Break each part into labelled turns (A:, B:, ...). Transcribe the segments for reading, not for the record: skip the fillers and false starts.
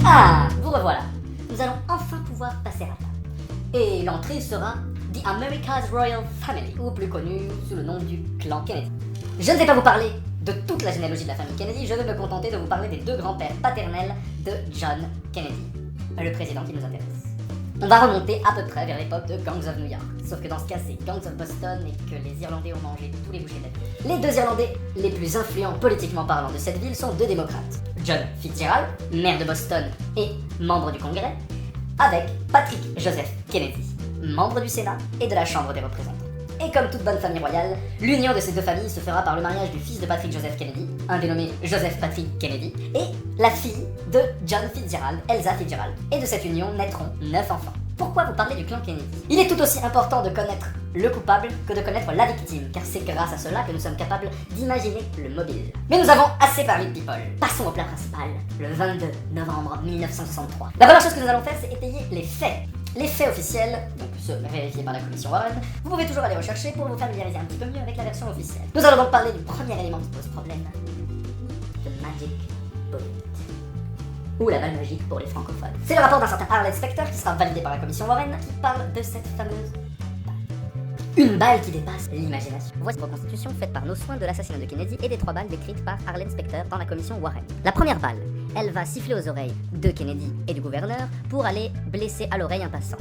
A: Ah, vous revoilà. Nous allons enfin pouvoir passer à table. Et l'entrée sera The America's Royal Family, ou plus connu sous le nom du clan Kennedy. Je ne vais pas vous parler de toute la généalogie de la famille Kennedy, je vais me contenter de vous parler des deux grands-pères paternels de John Kennedy, le président qui nous intéresse. On va remonter à peu près vers l'époque de Gangs of New York, sauf que dans ce cas c'est Gangs of Boston et que les Irlandais ont mangé tous les bouchers de la ville. Les deux Irlandais les plus influents politiquement parlant de cette ville sont deux démocrates, John Fitzgerald, maire de Boston et membre du Congrès, avec Patrick Joseph Kennedy, membre du Sénat et de la Chambre des représentants. Et comme toute bonne famille royale, l'union de ces deux familles se fera par le mariage du fils de Patrick Joseph Kennedy, un dénommé Joseph Patrick Kennedy, et la fille de John Fitzgerald, Elsa Fitzgerald. Et de cette union naîtront 9 enfants. Pourquoi vous parlez du clan Kennedy? Il est tout aussi important de connaître le coupable que de connaître la victime, car c'est grâce à cela que nous sommes capables d'imaginer le mobile. Mais nous avons assez parlé de people. Passons au plat principal, le 22 novembre 1963. La première chose que nous allons faire, c'est étayer les faits. Les faits officiels, donc ceux vérifiés par la commission Warren, vous pouvez toujours aller rechercher pour vous familiariser un petit peu mieux avec la version officielle. Nous allons donc parler du premier élément qui pose problème, The Magic Bullet. Ou la balle magique pour les francophones. C'est le rapport d'un certain Arlen Specter qui sera validé par la commission Warren qui parle de cette fameuse balle. Une balle qui dépasse l'imagination. Voici une reconstitution faite par nos soins de l'assassinat de Kennedy et des 3 balles décrites par Arlen Specter dans la commission Warren. La première balle, elle va siffler aux oreilles de Kennedy et du gouverneur pour aller blesser à l'oreille un passant.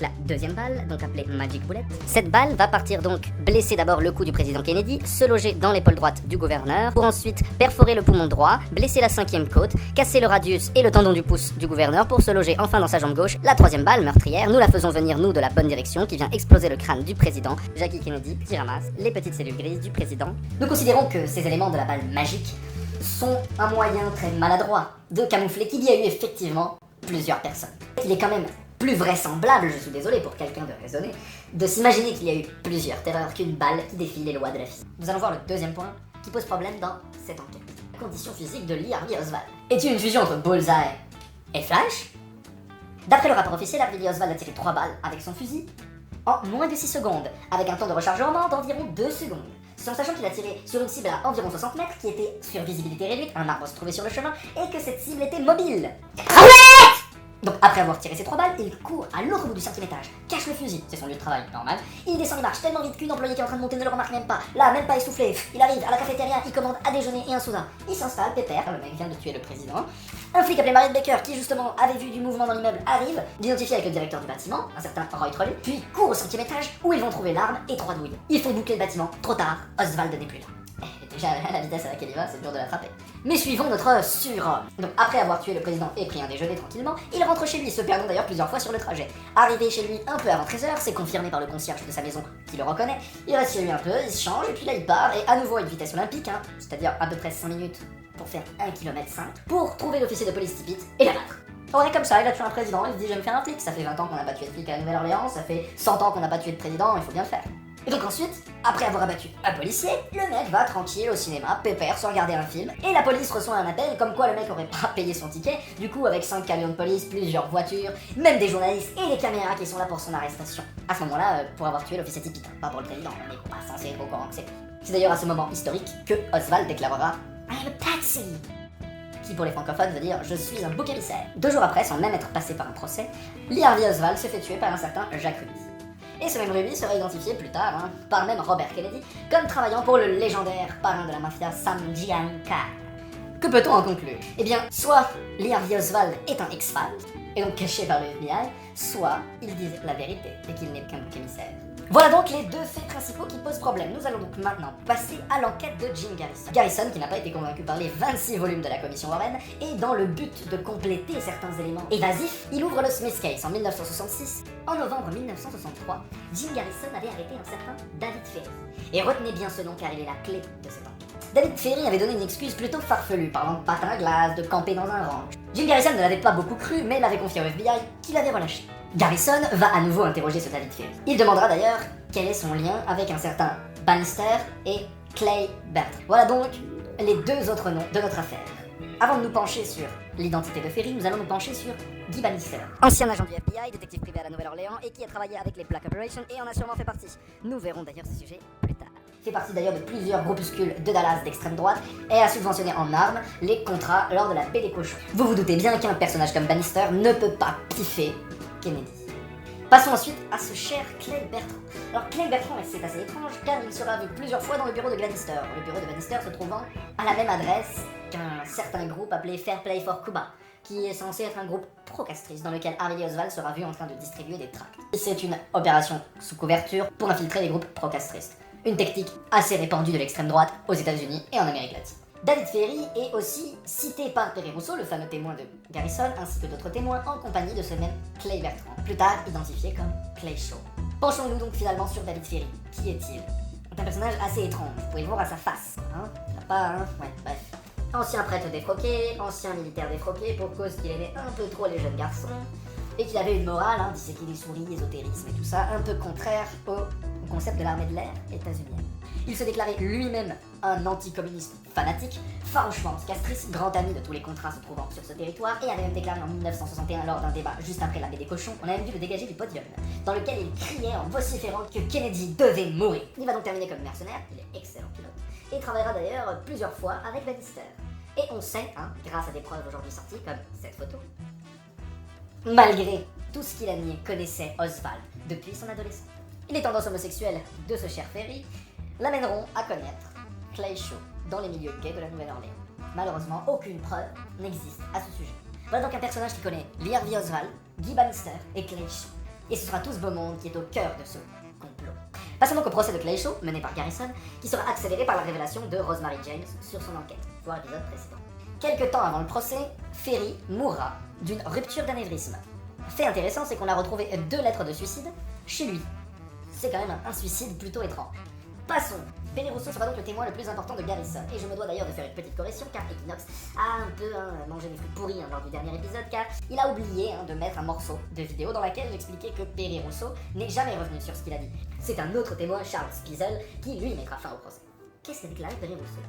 A: La deuxième balle, donc appelée Magic Bullet, cette balle va partir donc blesser d'abord le cou du président Kennedy, se loger dans l'épaule droite du gouverneur, pour ensuite perforer le poumon droit, blesser la 5e côte, casser le radius et le tendon du pouce du gouverneur pour se loger enfin dans sa jambe gauche. La troisième balle, meurtrière, nous la faisons venir nous de la bonne direction qui vient exploser le crâne du président, Jackie Kennedy, qui ramasse les petites cellules grises du président. Nous considérons que ces éléments de la balle magique sont un moyen très maladroit de camoufler qu'il y a eu effectivement plusieurs personnes. Il est quand même plus vraisemblable, je suis désolé pour quelqu'un de raisonné, de s'imaginer qu'il y a eu plusieurs terreurs qu'une balle qui défie les lois de la physique. Nous allons voir le deuxième point qui pose problème dans cette enquête. La condition physique de Lee Harvey Oswald. Est-il une fusion entre Bullseye et Flash? D'après le rapport officiel, Harvey Oswald a tiré 3 balles avec son fusil en moins de 6 secondes, avec un temps de rechargement d'environ 2 secondes. En sachant qu'il a tiré sur une cible à environ 60 mètres qui était sur visibilité réduite, un arbre se trouvait sur le chemin, et que cette cible était mobile. Donc après avoir tiré ses 3 balles, il court à l'autre bout du 5e étage, cache le fusil, c'est son lieu de travail, normal. Il descend les marches tellement vite qu'une employée qui est en train de monter ne le remarque même pas. Là, même pas essoufflé, il arrive à la cafétéria, il commande à déjeuner et un soda. Il s'installe, pépère, le mec vient de tuer le président. Un flic appelé Mariette Baker, qui justement avait vu du mouvement dans l'immeuble, arrive, l'identifier avec le directeur du bâtiment, un certain Roy Trolley, puis court au 5e étage où ils vont trouver l'arme et 3 douilles. Il faut boucler le bâtiment, trop tard, Oswald n'est plus là. Déjà, à la vitesse à laquelle il va, c'est dur de l'attraper. Mais suivons notre surhomme. Donc, après avoir tué le président et pris un déjeuner tranquillement, il rentre chez lui, se perdant d'ailleurs plusieurs fois sur le trajet. Arrivé chez lui un peu avant 13h, c'est confirmé par le concierge de sa maison qui le reconnaît. Il reste chez lui un peu, il se change, et puis là il part, et à nouveau à une vitesse olympique, c'est-à-dire à peu près 5 minutes pour faire 1,5 km, pour trouver l'officier de police Tippit et l'abattre. On est comme ça, il a tué un président, il se dit je vais me faire un flic, ça fait 20 ans qu'on n'a pas tué de flic à Nouvelle-Orléans, ça fait 100 ans qu'on n'a pas tué de président, il faut bien le faire. Et donc ensuite, après avoir abattu un policier, le mec va tranquille au cinéma, pépère, se regarder un film, et la police reçoit un appel comme quoi le mec aurait pas payé son ticket, du coup avec 5 camions de police, plusieurs voitures, même des journalistes et des caméras qui sont là pour son arrestation. À ce moment-là, pour avoir tué l'officier Tippit, pas pour le président, on n'est pas censé être au courant que c'est lui. C'est d'ailleurs à ce moment historique que Oswald déclarera « I am a patsy », qui pour les francophones veut dire « je suis un bouc émissaire ». 2 jours après, sans même être passé par un procès, Lee Harvey Oswald se fait tuer par un certain Jacques Ruby. Et ce même Ruby sera identifié plus tard par le même Robert Kennedy comme travaillant pour le légendaire parrain de la mafia Sam Gianca. Que peut-on en conclure? Eh bien, soit Lee Harvey Oswald est un ex-fat, et donc caché par le FBI, soit il dit la vérité et qu'il n'est qu'un bouc émissaire. Voilà donc les 2 faits principaux qui posent problème. Nous allons donc maintenant passer à l'enquête de Jim Garrison. Garrison, qui n'a pas été convaincu par les 26 volumes de la commission Warren, et dans le but de compléter certains éléments évasifs, il ouvre le Smith Case en 1966. En novembre 1963, Jim Garrison avait arrêté un certain David Ferry. Et retenez bien ce nom car il est la clé de cette enquête. David Ferry avait donné une excuse plutôt farfelue, parlant de patin à glace, de camper dans un ranch. Jim Garrison ne l'avait pas beaucoup cru, mais l'avait confié au FBI, qui l'avait relâché. Garrison va à nouveau interroger ce David Ferry. Il demandera d'ailleurs quel est son lien avec un certain Bannister et Clay Bertrand. Voilà donc les 2 autres noms de notre affaire. Avant de nous pencher sur l'identité de Ferry, nous allons nous pencher sur Guy Bannister, ancien agent du FBI, détective privé à la Nouvelle-Orléans et qui a travaillé avec les Black Operations et en a sûrement fait partie. Nous verrons d'ailleurs ce sujet plus tard. fait partie d'ailleurs de plusieurs groupuscules de Dallas d'extrême droite et a subventionné en armes les contrats lors de la baie des cochons. Vous vous doutez bien qu'un personnage comme Bannister ne peut pas piffer Kennedy. Passons ensuite à ce cher Clay Bertrand. Alors Clay Bertrand, c'est assez étrange car il sera vu plusieurs fois dans le bureau de Bannister. Le bureau de Bannister se trouvant à la même adresse qu'un certain groupe appelé Fair Play for Cuba, qui est censé être un groupe pro-castriste dans lequel Harry Lee Oswald sera vu en train de distribuer des tracts. C'est une opération sous couverture pour infiltrer les groupes pro-castristes. Une technique assez répandue de l'extrême droite aux États-Unis et en Amérique latine. David Ferrie est aussi cité par Perry Rousseau, le fameux témoin de Garrison, ainsi que d'autres témoins en compagnie de ce même Clay Bertrand, plus tard identifié comme Clay Shaw. Penchons-nous donc finalement sur David Ferrie. Qui est-il? C'est un personnage assez étrange, vous pouvez le voir à sa face. Il n'a pas, ouais, bref. Ancien prêtre défroqué, ancien militaire défroqué pour cause qu'il aimait un peu trop les jeunes garçons, et qu'il avait une morale, disséquer les souris, ésotérisme et tout ça, un peu contraire au concept de l'armée de l'air états-unienne. Il se déclarait lui-même un anticommuniste fanatique, farouchement anticastriste, grand ami de tous les contrats se trouvant sur ce territoire, et avait même déclaré en 1961 lors d'un débat juste après la baie des cochons, on a même dû le dégager du podium, dans lequel il criait en vociférant que Kennedy devait mourir. Il va donc terminer comme mercenaire, il est excellent pilote, et travaillera d'ailleurs plusieurs fois avec Bannister. Et on sait, grâce à des preuves aujourd'hui sorties, comme cette photo, malgré tout ce qu'il a nié, connaissait Oswald depuis son adolescence. Les tendances homosexuelles de ce cher Ferrie l'amèneront à connaître Clay Shaw dans les milieux gays de la Nouvelle-Orléans. Malheureusement, aucune preuve n'existe à ce sujet. Voilà donc un personnage qui connaît Lee Harvey Oswald, Guy Bannister et Clay Shaw. Et ce sera tout ce beau monde qui est au cœur de ce complot. Passons donc au procès de Clay Shaw, mené par Garrison, qui sera accéléré par la révélation de Rosemary James sur son enquête, voir l'épisode précédent. Quelque temps avant le procès, Ferrie mourra d'une rupture d'anévrisme. Fait intéressant, c'est qu'on a retrouvé 2 lettres de suicide chez lui. C'est quand même un suicide plutôt étrange. Passons. Perry Rousseau sera donc le témoin le plus important de Garrison, et je me dois d'ailleurs de faire une petite correction car Equinox a un peu mangé des fruits pourris lors du dernier épisode, car il a oublié de mettre un morceau de vidéo dans laquelle j'expliquais que Perry Rousseau n'est jamais revenu sur ce qu'il a dit. C'est un autre témoin, Charles Spiesel, qui lui mettra fin au procès. Qu'est-ce qu'a déclaré Perry Rousseau?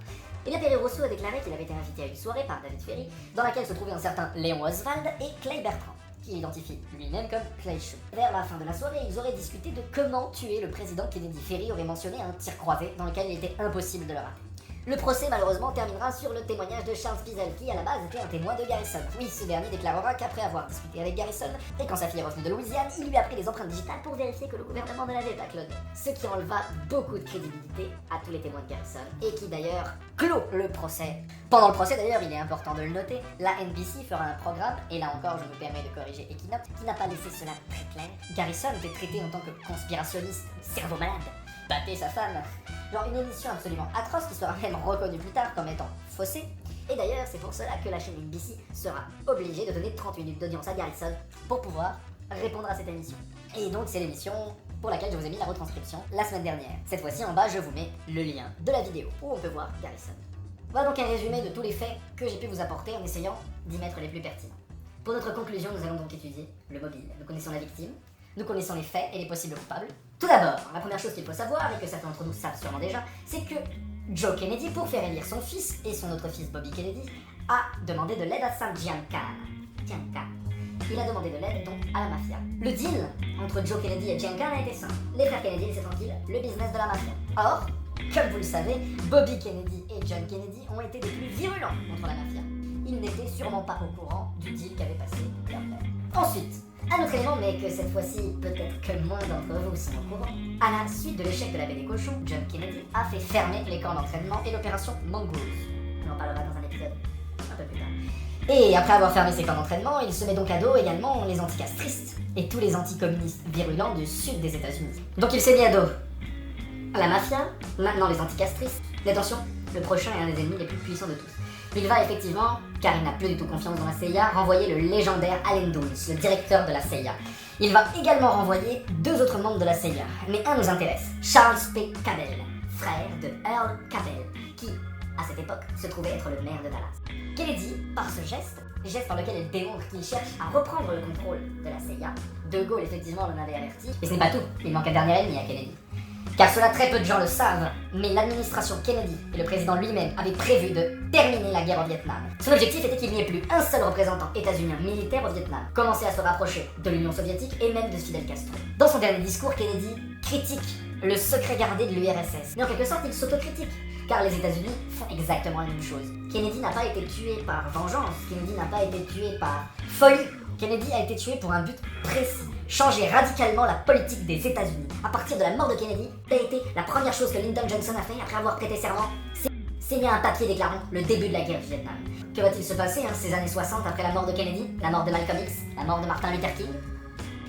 A: Eh bien, Perry Rousseau a déclaré qu'il avait été invité à une soirée par David Ferrie, dans laquelle se trouvaient un certain Léon Oswald et Clay Bertrand, qui identifie lui-même comme Clay Shaw. Vers la fin de la soirée, ils auraient discuté de comment tuer le président Kennedy. Ferrie aurait mentionné un tir croisé dans lequel il était impossible de le rater. Le procès, malheureusement, terminera sur le témoignage de Charles Spiesel, qui à la base était un témoin de Garrison. Oui, ce dernier déclarera qu'après avoir discuté avec Garrison, et quand sa fille est revenue de Louisiane, il lui a pris les empreintes digitales pour vérifier que le gouvernement ne l'avait pas cloné. Ce qui enleva beaucoup de crédibilité à tous les témoins de Garrison, et qui d'ailleurs clôt le procès. Pendant le procès d'ailleurs, il est important de le noter, la NBC fera un programme, et là encore je me permets de corriger Equinox, qui n'a pas laissé cela très clair. Garrison était traité en tant que conspirationniste, cerveau malade, battait sa femme. Genre une émission absolument atroce qui sera même reconnue plus tard comme étant faussée. Et d'ailleurs, c'est pour cela que la chaîne NBC sera obligée de donner 30 minutes d'audience à Garrison pour pouvoir répondre à cette émission. Et donc c'est l'émission pour laquelle je vous ai mis la retranscription la semaine dernière. Cette fois-ci, en bas, je vous mets le lien de la vidéo où on peut voir Garrison. Voilà donc un résumé de tous les faits que j'ai pu vous apporter en essayant d'y mettre les plus pertinents. Pour notre conclusion, nous allons donc étudier le mobile. Nous connaissons la victime, nous connaissons les faits et les possibles coupables. Tout d'abord, la première chose qu'il faut savoir, et que certains d'entre nous savent sûrement déjà, c'est que Joe Kennedy, pour faire élire son fils et son autre fils Bobby Kennedy, a demandé de l'aide à Sam Giancana. Il a demandé de l'aide donc à la mafia. Le deal entre Joe Kennedy et Giancana était simple. Les frères Kennedy laissaient tranquille le business de la mafia. Or, comme vous le savez, Bobby Kennedy et John Kennedy ont été des plus virulents contre la mafia. Ils n'étaient sûrement pas au courant du deal qu'avait passé leur père. Ensuite, un autre élément, mais que cette fois-ci, peut-être que moins d'entre vous sont au courant, à la suite de l'échec de la baie des cochons, John Kennedy a fait fermer les camps d'entraînement et l'opération Mongoose. On en parlera dans un épisode un peu plus tard. Et après avoir fermé ces camps d'entraînement, il se met donc à dos également les anticastristes et tous les anticommunistes virulents du sud des États-Unis. Donc il s'est mis à dos la mafia, maintenant les anticastristes, mais attention, le prochain est un des ennemis les plus puissants de tous. Il va effectivement, car il n'a plus du tout confiance dans la CIA, renvoyer le légendaire Allen Dulles, le directeur de la CIA. Il va également renvoyer 2 autres membres de la CIA, mais un nous intéresse, Charles P. Cabell, frère de Earl Cabell, qui, à cette époque, se trouvait être le maire de Dallas. Kennedy, par ce geste par lequel il démontre qu'il cherche à reprendre le contrôle de la CIA, De Gaulle effectivement l'en avait averti, et ce n'est pas tout, il manque un dernier ennemi à Kennedy. Car cela très peu de gens le savent, mais l'administration Kennedy et le président lui-même avaient prévu de terminer la guerre au Vietnam. Son objectif était qu'il n'y ait plus un seul représentant états-unien militaire au Vietnam, commencer à se rapprocher de l'Union soviétique et même de Fidel Castro. Dans son dernier discours, Kennedy critique le secret gardé de l'URSS. Mais en quelque sorte, il s'autocritique, car les États-Unis font exactement la même chose. Kennedy n'a pas été tué par vengeance, Kennedy n'a pas été tué par folie. Kennedy a été tué pour un but précis, changer radicalement la politique des États-Unis. À partir de la mort de Kennedy, ça a été la première chose que Lyndon Johnson a fait après avoir prêté serment, c'est signer un papier déclarant le début de la guerre du Vietnam. Que va-t-il se passer ces années 60 après la mort de Kennedy, la mort de Malcolm X, la mort de Martin Luther King?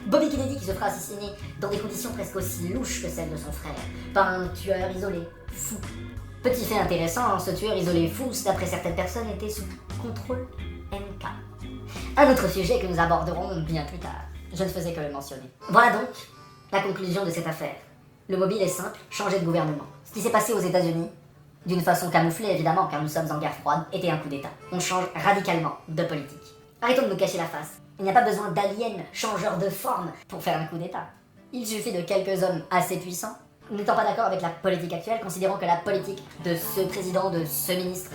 A: Bobby Kennedy qui se fera assassiner dans des conditions presque aussi louches que celles de son frère, par un tueur isolé, fou. Petit fait intéressant, ce tueur isolé fou, d'après certaines personnes, était sous contrôle MK. Un autre sujet que nous aborderons bien plus tard. Je ne faisais que le mentionner. Voilà donc la conclusion de cette affaire. Le mobile est simple, changer de gouvernement. Ce qui s'est passé aux États-Unis, d'une façon camouflée évidemment, car nous sommes en guerre froide, était un coup d'État. On change radicalement de politique. Arrêtons de nous cacher la face. Il n'y a pas besoin d'aliens changeurs de forme pour faire un coup d'État. Il suffit de quelques hommes assez puissants. N'étant pas d'accord avec la politique actuelle, considérant que la politique de ce président, de ce ministre,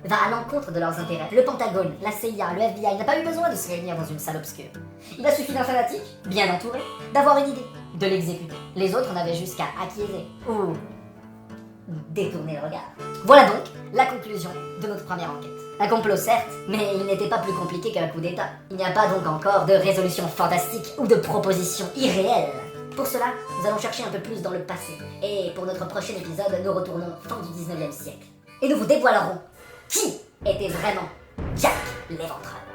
A: va à l'encontre de leurs intérêts. Le Pentagone, la CIA, le FBI n'a pas eu besoin de se réunir dans une salle obscure. Il a suffi d'un fanatique, bien entouré, d'avoir une idée, de l'exécuter. Les autres n'avaient juste qu'à acquiescer ou détourner le regard. Voilà donc la conclusion de notre première enquête. Un complot certes, mais il n'était pas plus compliqué qu'un coup d'État. Il n'y a pas donc encore de résolution fantastique ou de proposition irréelle. Pour cela, nous allons chercher un peu plus dans le passé. Et pour notre prochain épisode, nous retournons fin du 19e siècle. Et nous vous dévoilerons qui était vraiment Jack l'Éventreur.